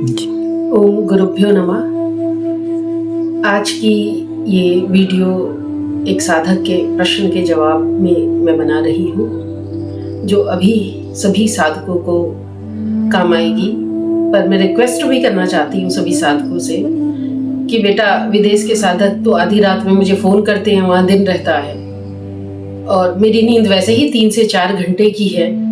ओम गुरुभ्यो नमः। आज की ये वीडियो एक साधक के प्रश्न के जवाब में मैं बना रही हूँ, जो अभी सभी साधकों को काम आएगी। पर मैं रिक्वेस्ट भी करना चाहती हूँ सभी साधकों से कि बेटा, विदेश के साधक तो आधी रात में मुझे फ़ोन करते हैं, वहाँ दिन रहता है और मेरी नींद वैसे ही 3 से 4 घंटे की है।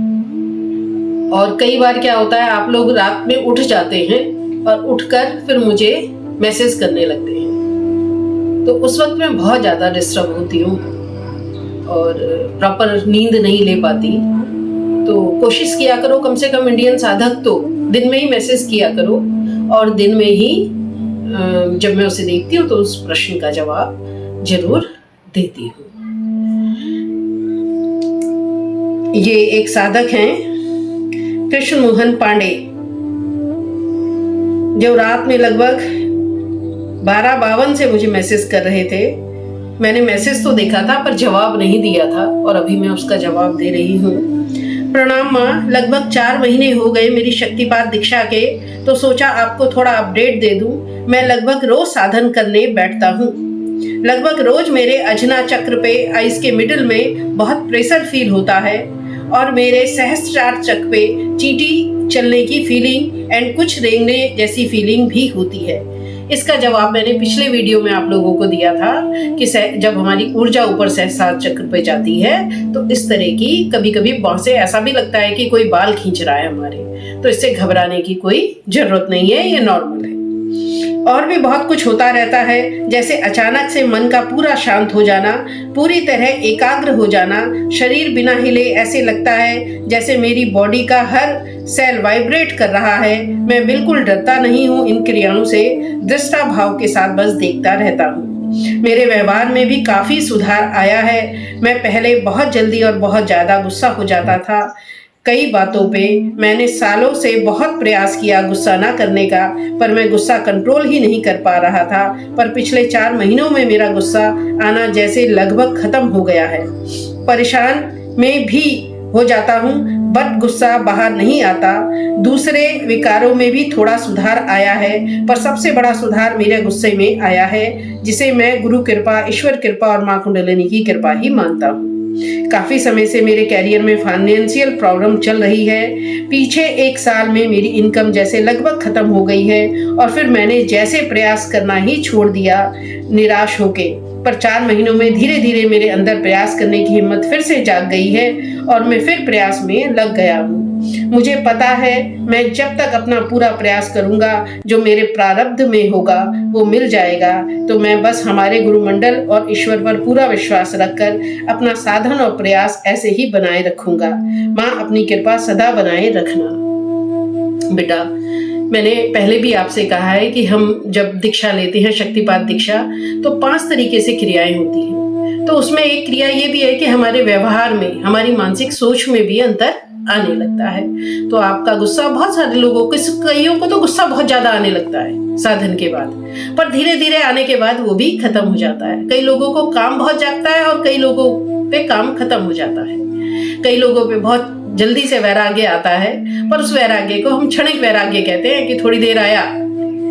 और कई बार क्या होता है, आप लोग रात में उठ जाते हैं और उठकर फिर मुझे मैसेज करने लगते हैं, तो उस वक्त मैं बहुत ज़्यादा डिस्टर्ब होती हूँ और प्रॉपर नींद नहीं ले पाती। तो कोशिश किया करो, कम से कम इंडियन साधक तो दिन में ही मैसेज किया करो और दिन में ही जब मैं उसे देखती हूँ तो उस प्रश्न का जवाब जरूर देती हूँ। ये एक साधक हैं कृष्ण मोहन पांडे, जो रात में लगभग 12:52 से मुझे मैसेज कर रहे थे। मैंने मैसेज तो देखा था पर जवाब नहीं दिया था और अभी मैं उसका जवाब दे रही हूँ। प्रणाम माँ, लगभग 4 महीने हो गए मेरी शक्तिपात दीक्षा के, तो सोचा आपको थोड़ा अपडेट दे दूं। मैं लगभग रोज साधन करने बैठता हूँ। लगभग रोज मेरे अजना चक्र पे आइस के मिडिल में बहुत प्रेशर फील होता है और मेरे सहस्त्रार चक्र पे चींटी चलने की फीलिंग एंड कुछ रेंगने जैसी फीलिंग भी होती है। इसका जवाब मैंने पिछले वीडियो में आप लोगों को दिया था कि जब हमारी ऊर्जा ऊपर सहस्त्रार चक्र पे जाती है तो इस तरह की कभी कभी बहुत से ऐसा भी लगता है कि कोई बाल खींच रहा है हमारे, तो इससे घबराने की कोई जरूरत नहीं है, ये नॉर्मल है। और भी बहुत कुछ होता रहता है, जैसे अचानक से मन का पूरा शांत हो जाना, पूरी तरह एकाग्र हो जाना, शरीर बिना हिले ऐसे लगता है जैसे मेरी बॉडी का हर सेल वाइब्रेट कर रहा है। मैं बिल्कुल डरता नहीं हूँ इन क्रियाओं से, दृष्टा भाव के साथ बस देखता रहता हूँ। मेरे व्यवहार में भी काफी सुधार आया है। मैं पहले बहुत जल्दी और बहुत ज्यादा गुस्सा हो जाता था। कई बातों पे मैंने सालों से बहुत प्रयास किया गुस्सा ना करने का, पर मैं गुस्सा कंट्रोल ही नहीं कर पा रहा था। पर पिछले 4 महीनों में मेरा गुस्सा आना जैसे लगभग खत्म हो गया है। परेशान में भी हो जाता हूँ बट गुस्सा बाहर नहीं आता। दूसरे विकारों में भी थोड़ा सुधार आया है, पर सबसे बड़ा सुधार मेरे गुस्से में आया है, जिसे मैं गुरु कृपा, ईश्वर कृपा और माँ कुंडलिनी की कृपा ही मानता हूँ। काफी समय से मेरे कैरियर में फाइनेंशियल प्रॉब्लम चल रही है। पीछे 1 साल में मेरी इनकम जैसे लगभग खत्म हो गई है और फिर मैंने जैसे प्रयास करना ही छोड़ दिया निराश होके। पर 4 महीनों में धीरे धीरे मेरे अंदर प्रयास करने की हिम्मत फिर से जाग गई है और मैं फिर प्रयास में लग गया हूँ। मुझे पता है मैं जब तक अपना पूरा प्रयास करूंगा, जो मेरे प्रारब्ध में होगा वो मिल जाएगा। तो मैं बस हमारे गुरुमंडल और ईश्वर पर पूरा विश्वास रखकर अपना साधन और प्रयास ऐसे ही बनाए रखूंगा। माँ अपनी कृपा सदा बनाए रखना। बेटा, मैंने पहले भी आपसे कहा है कि हम जब दीक्षा लेते हैं, शक्तिपात दीक्षा, तो 5 तरीके से क्रियाएं होती हैं। तो उसमें एक क्रिया ये भी है कि हमारे व्यवहार में, हमारी मानसिक सोच में भी अंतर आने लगता है। तो आपका गुस्सा, बहुत सारे लोगों को, कईयों को तो गुस्सा बहुत ज्यादा आने लगता है साधन के बाद, पर धीरे धीरे आने के बाद वो भी खत्म हो जाता है। कई लोगों को काम बहुत जागता है और कई लोगों पे काम खत्म हो जाता है। कई लोगों पे बहुत जल्दी से वैराग्य आता है, पर उस वैराग्य को हम क्षणिक वैराग्य कहते हैं कि थोड़ी देर आया।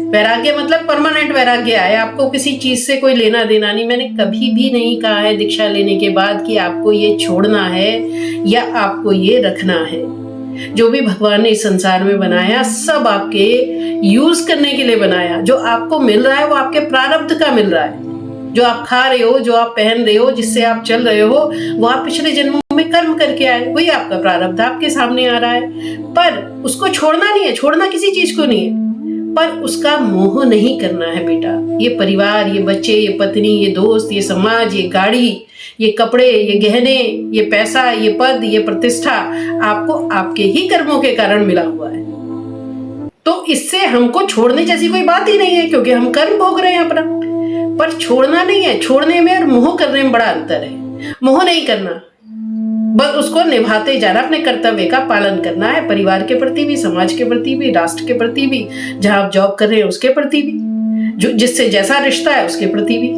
वैराग्य मतलब परमानेंट वैराग्य आया, आपको किसी चीज से कोई लेना देना नहीं। मैंने कभी भी नहीं कहा है दीक्षा लेने के बाद कि आपको ये छोड़ना है या आपको ये रखना है। जो भी भगवान ने इस संसार में बनाया, सब आपके यूज करने के लिए बनाया। जो आपको मिल रहा है वो आपके प्रारब्ध का मिल रहा है। जो आप खा रहे हो, जो आप पहन रहे हो, जिससे आप चल रहे हो, वो आप पिछले जन्मों में कर्म करके आए, वही आपका प्रारब्ध आपके सामने आ रहा है। पर उसको छोड़ना नहीं है, छोड़ना किसी चीज को नहीं है, पर उसका मोह नहीं करना है बेटा। ये परिवार, ये बच्चे, ये पत्नी, ये दोस्त, ये समाज, ये गाड़ी, ये कपड़े, ये गहने, ये पैसा, ये पद, ये प्रतिष्ठा आपको आपके ही कर्मों के कारण मिला हुआ है। तो इससे हमको छोड़ने जैसी कोई बात ही नहीं है, क्योंकि हम कर्म भोग रहे हैं अपना। पर छोड़ना नहीं है, छोड़ने में और मोह करने में बड़ा अंतर है। मोह नहीं करना, बस उसको निभाते जाना, अपने कर्तव्य का पालन करना है, परिवार के प्रति भी, समाज के प्रति भी, राष्ट्र के प्रति भी, जहां आप जॉब कर रहे हैं उसके प्रति भी, जो जिससे जैसा रिश्ता है उसके प्रति भी।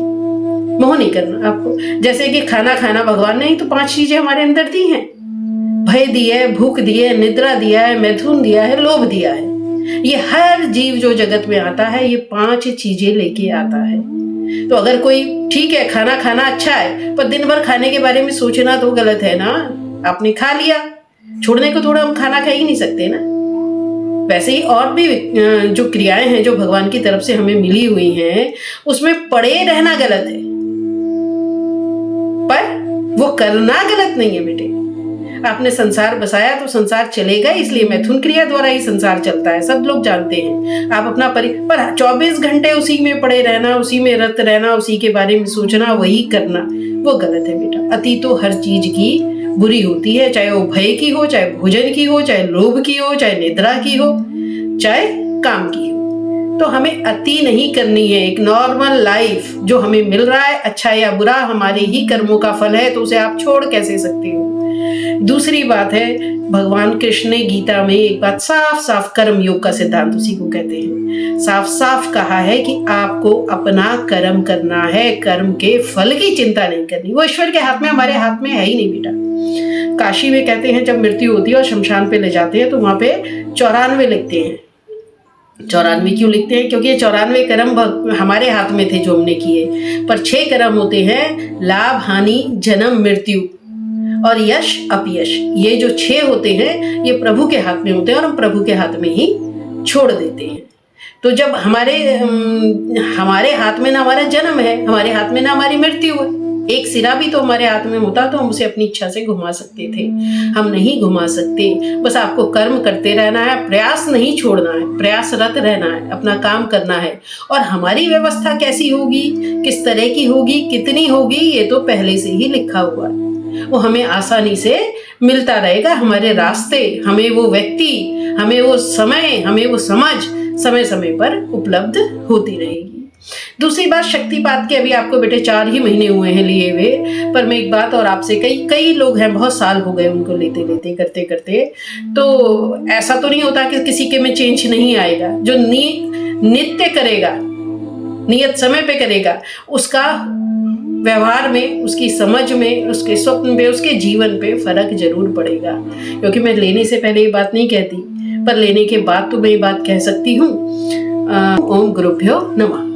मोह नहीं करना आपको। जैसे कि खाना खाना, भगवान ने ही तो 5 चीजें हमारे अंदर दी हैं। भय दिया है, भूख दी है, निद्रा दिया है, मैथुन दिया है, लोभ दिया है। ये हर जीव जो जगत में आता है ये 5 चीजें लेके आता है। तो अगर कोई ठीक है खाना खाना अच्छा है, पर दिन भर खाने के बारे में सोचना तो गलत है ना। आपने खा लिया, छोड़ने को थोड़ा हम खाना खा ही नहीं सकते ना। वैसे ही और भी जो क्रियाएं हैं जो भगवान की तरफ से हमें मिली हुई हैं, उसमें पड़े रहना गलत है, पर वो करना गलत नहीं है बेटे। आपने संसार बसाया तो संसार चलेगा, इसलिए मैथुन क्रिया द्वारा ही संसार चलता है, सब लोग जानते हैं। आप अपना पर 24 घंटे उसी में पड़े रहना, उसी में रत रहना, उसी के बारे में सोचना, वही करना, वो गलत है बेटा। अति तो हर चीज की बुरी होती है, चाहे वो भय की हो, चाहे भोजन की हो, चाहे लोभ की हो, चाहे निद्रा की हो, चाहे काम की हो। तो हमें अति नहीं करनी है। एक नॉर्मल लाइफ जो हमें मिल रहा है, अच्छा या बुरा हमारे ही कर्मों का फल है, तो उसे आप छोड़ कैसे सकते हो। दूसरी बात है, भगवान कृष्ण ने गीता में एक बात साफ साफ, कर्म योग का सिद्धांत उसी को कहते हैं, साफ साफ कहा है कि आपको अपना कर्म करना है, कर्म के फल की चिंता नहीं करनी। वो ईश्वर के हाथ में, हमारे हाथ में है ही नहीं बेटा। काशी में कहते हैं जब मृत्यु होती है और शमशान पे ले जाते हैं तो वहां पे 94 लिखते हैं। 94 क्यों लिखते हैं? क्योंकि ये 94 कर्म हमारे हाथ में थे जो हमने किए, पर 6 कर्म होते हैं, लाभ, हानि, जन्म, मृत्यु और यश, अपयश। ये जो 6 होते हैं ये प्रभु के हाथ में होते हैं और हम प्रभु के हाथ में ही छोड़ देते हैं। तो जब हमारे हाथ में ना हमारा जन्म है, हमारे हाथ में ना हमारी मृत्यु है, एक सिरा भी तो हमारे हाथ में होता तो हम उसे अपनी इच्छा से घुमा सकते थे। हम नहीं घुमा सकते। बस आपको कर्म करते रहना है, प्रयास नहीं छोड़ना है, प्रयासरत रहना है, अपना काम करना है। और हमारी व्यवस्था कैसी होगी, किस तरह की होगी, कितनी होगी, ये तो पहले से ही लिखा हुआ है। वो हमें आसानी से मिलता रहेगा। हमारे रास्ते, हमें वो व्यक्ति, हमें वो समय, हमें वो समझ समय समय पर उपलब्ध होती रहेगी। दूसरी बात, शक्तिपात के अभी आपको बेटे 4 ही महीने हुए हैं लिए हुए, पर मैं एक बात और आपसे, कई लोग हैं बहुत साल हो गए उनको लेते लेते करते करते, तो ऐसा तो नहीं होता कि किसी के में चेंज नहीं आएगा। जो नित्य करेगा, नियत समय पे करेगा, उसका व्यवहार में, उसकी समझ में, उसके स्वप्न पे, उसके जीवन पे फर्क जरूर पड़ेगा। क्योंकि मैं लेने से पहले ये बात नहीं कहती, पर लेने के बाद तो मैं ये बात कह सकती हूँ। ओम गुरुभ्यो नमः।